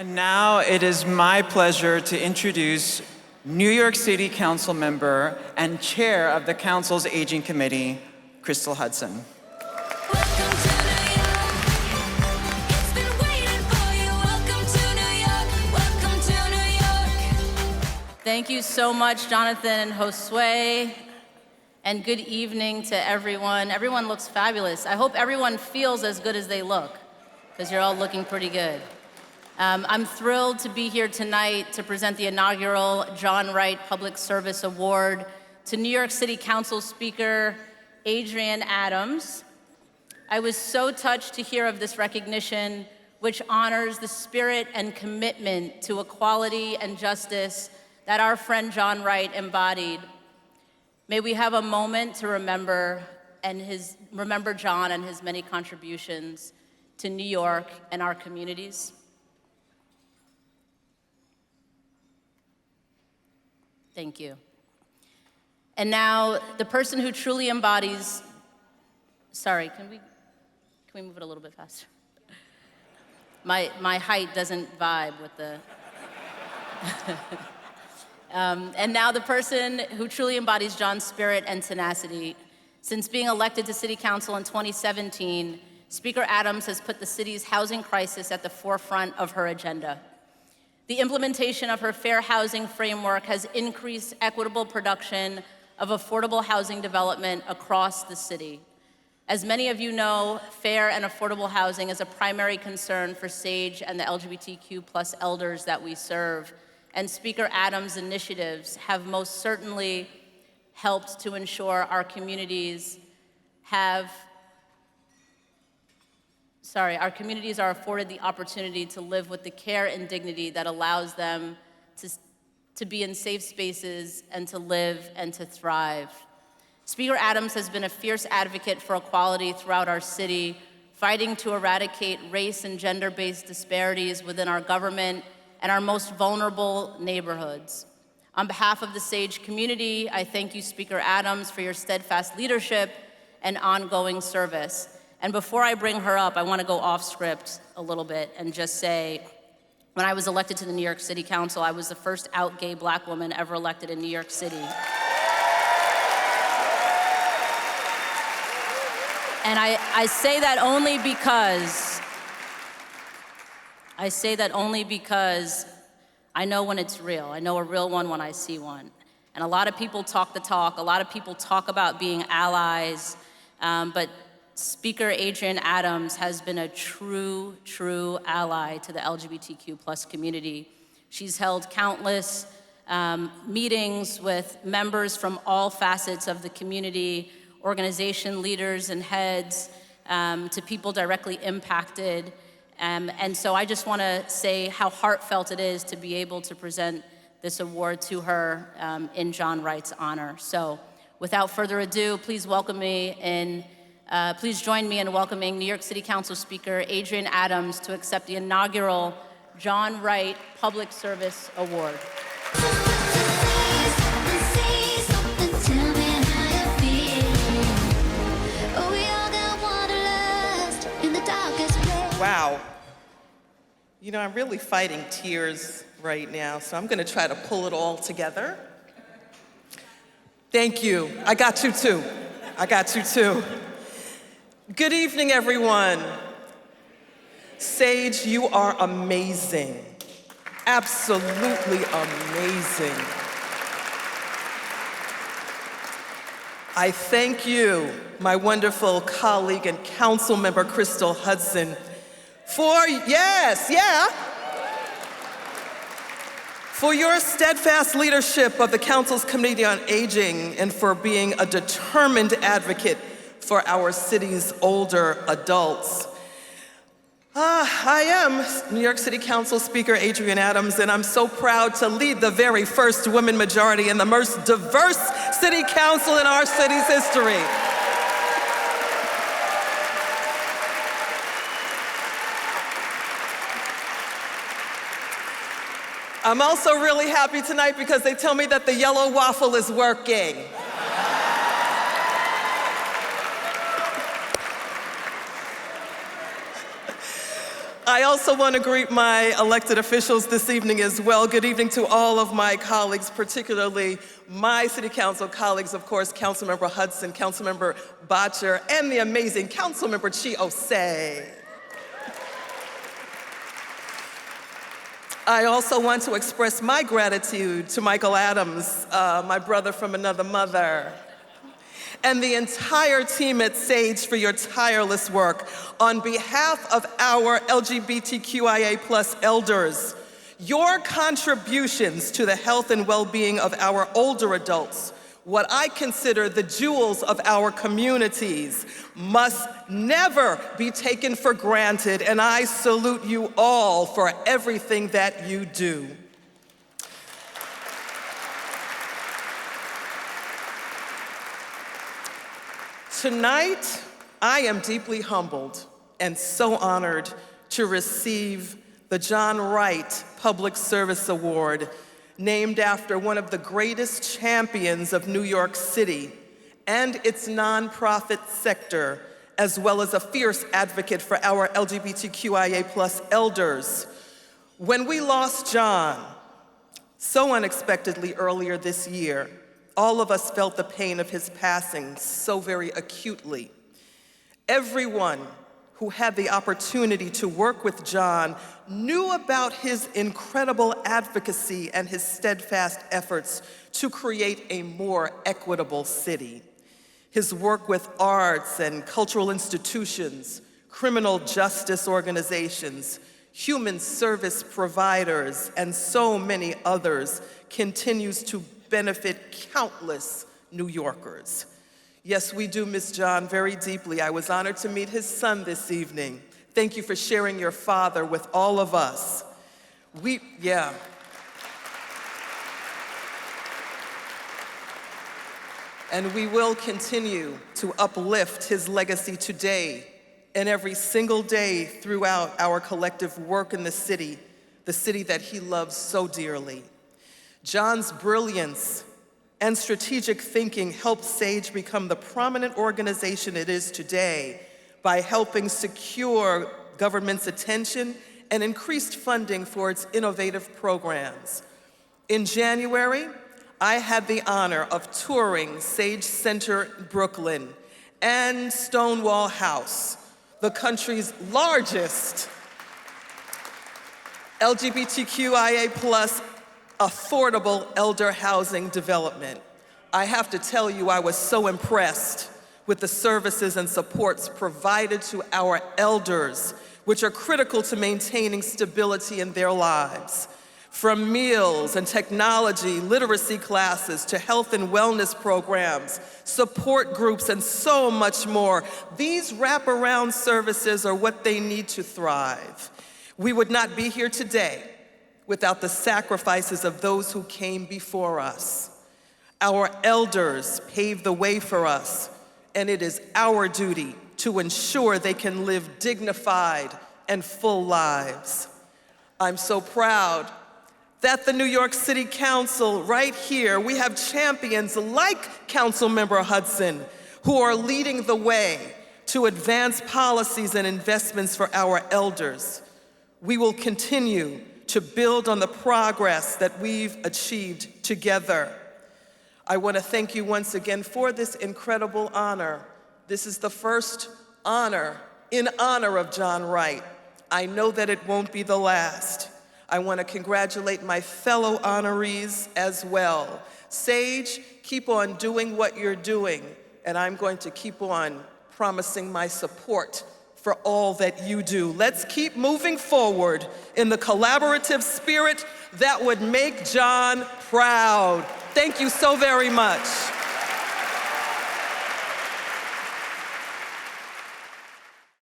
And now it is my pleasure to introduce New York City Council member and chair of the Council's Aging Committee, Crystal Hudson. Thank you so much, Jonathan and Josue, and good evening to everyone. Everyone looks fabulous. I hope everyone feels as good as they look, because you're all looking pretty good. I'm thrilled to be here tonight to present the inaugural John Wright Public Service Award to New York City Council Speaker Adrienne Adams. I was so touched to hear of this recognition, which honors the spirit and commitment to equality and justice that our friend John Wright embodied. May we have a moment to remember John and his many contributions to New York and our communities. Thank you. And now, the person who truly embodies, sorry, can we move it a little bit faster? My height doesn't vibe with the, and now the person who truly embodies John's spirit and tenacity. Since being elected to City Council in 2017, Speaker Adams has put the city's housing crisis at the forefront of her agenda. The implementation of her fair housing framework has increased equitable production of affordable housing development across the city. As many of you know, fair and affordable housing is a primary concern for SAGE and the LGBTQ+ elders that we serve, and Speaker Adams' initiatives have most certainly helped to ensure our communities are afforded the opportunity to live with the care and dignity that allows them to be in safe spaces and to live and to thrive. Speaker Adams has been a fierce advocate for equality throughout our city, fighting to eradicate race and gender-based disparities within our government and our most vulnerable neighborhoods. On behalf of the SAGE community, I thank you, Speaker Adams, for your steadfast leadership and ongoing service. And before I bring her up, I want to go off script a little bit and just say, when I was elected to the New York City Council, I was the first out gay Black woman ever elected in New York City. And I say that only because I know when it's real. I know a real one when I see one. And a lot of people talk the talk. A lot of people talk about being allies, but Speaker Adrienne Adams has been a true ally to the LGBTQ+ community. She's held countless meetings with members from all facets of the community, organization leaders and heads, to people directly impacted. And so I just want to say how heartfelt it is to be able to present this award to her in John Wright's honor. So without further ado, please join me in welcoming New York City Council Speaker Adrienne Adams to accept the inaugural John Wright Public Service Award. Wow. You know, I'm really fighting tears right now, so I'm gonna try to pull it all together. Thank you. I got you too. Good evening, everyone. SAGE, you are amazing. Absolutely amazing. I thank you, my wonderful colleague and council member, Crystal Hudson, for your steadfast leadership of the Council's Committee on Aging and for being a determined advocate for our city's older adults. I am New York City Council Speaker Adrienne Adams, and I'm so proud to lead the very first women majority and the most diverse city council in our city's history. I'm also really happy tonight because they tell me that the yellow waffle is working. I also want to greet my elected officials this evening as well. Good evening to all of my colleagues, particularly my city council colleagues, of course, Councilmember Hudson, Councilmember Botcher, and the amazing Councilmember Chiosei. I also want to express my gratitude to Michael Adams, my brother from another mother, and the entire team at SAGE for your tireless work. On behalf of our LGBTQIA+ elders, your contributions to the health and well-being of our older adults, what I consider the jewels of our communities, must never be taken for granted, and I salute you all for everything that you do. Tonight, I am deeply humbled and so honored to receive the John Wright Public Service Award, named after one of the greatest champions of New York City and its nonprofit sector, as well as a fierce advocate for our LGBTQIA+ elders. When we lost John so unexpectedly earlier this year, all of us felt the pain of his passing so very acutely. Everyone who had the opportunity to work with John knew about his incredible advocacy and his steadfast efforts to create a more equitable city. His work with arts and cultural institutions, criminal justice organizations, human service providers, and so many others continues to benefit countless New Yorkers. Yes, we do miss John very deeply. I was honored to meet his son this evening. Thank you for sharing your father with all of us. And we will continue to uplift his legacy today and every single day throughout our collective work in the city that he loves so dearly. John's brilliance and strategic thinking helped SAGE become the prominent organization it is today by helping secure government's attention and increased funding for its innovative programs. In January, I had the honor of touring Sage Center Brooklyn and Stonewall House, the country's largest LGBTQIA+ affordable elder housing development. I have to tell you, I was so impressed with the services and supports provided to our elders, which are critical to maintaining stability in their lives. From meals and technology, literacy classes, to health and wellness programs, support groups, and so much more. These wraparound services are what they need to thrive. We would not be here today without the sacrifices of those who came before us. Our elders paved the way for us, and it is our duty to ensure they can live dignified and full lives. I'm so proud that the New York City Council, right here, we have champions like Councilmember Hudson who are leading the way to advance policies and investments for our elders. We will continue to build on the progress that we've achieved together. I want to thank you once again for this incredible honor. This is the first honor in honor of John Wright. I know that it won't be the last. I want to congratulate my fellow honorees as well. Sage, keep on doing what you're doing, and I'm going to keep on promising my support for all that you do. Let's keep moving forward in the collaborative spirit that would make John proud. Thank you so very much.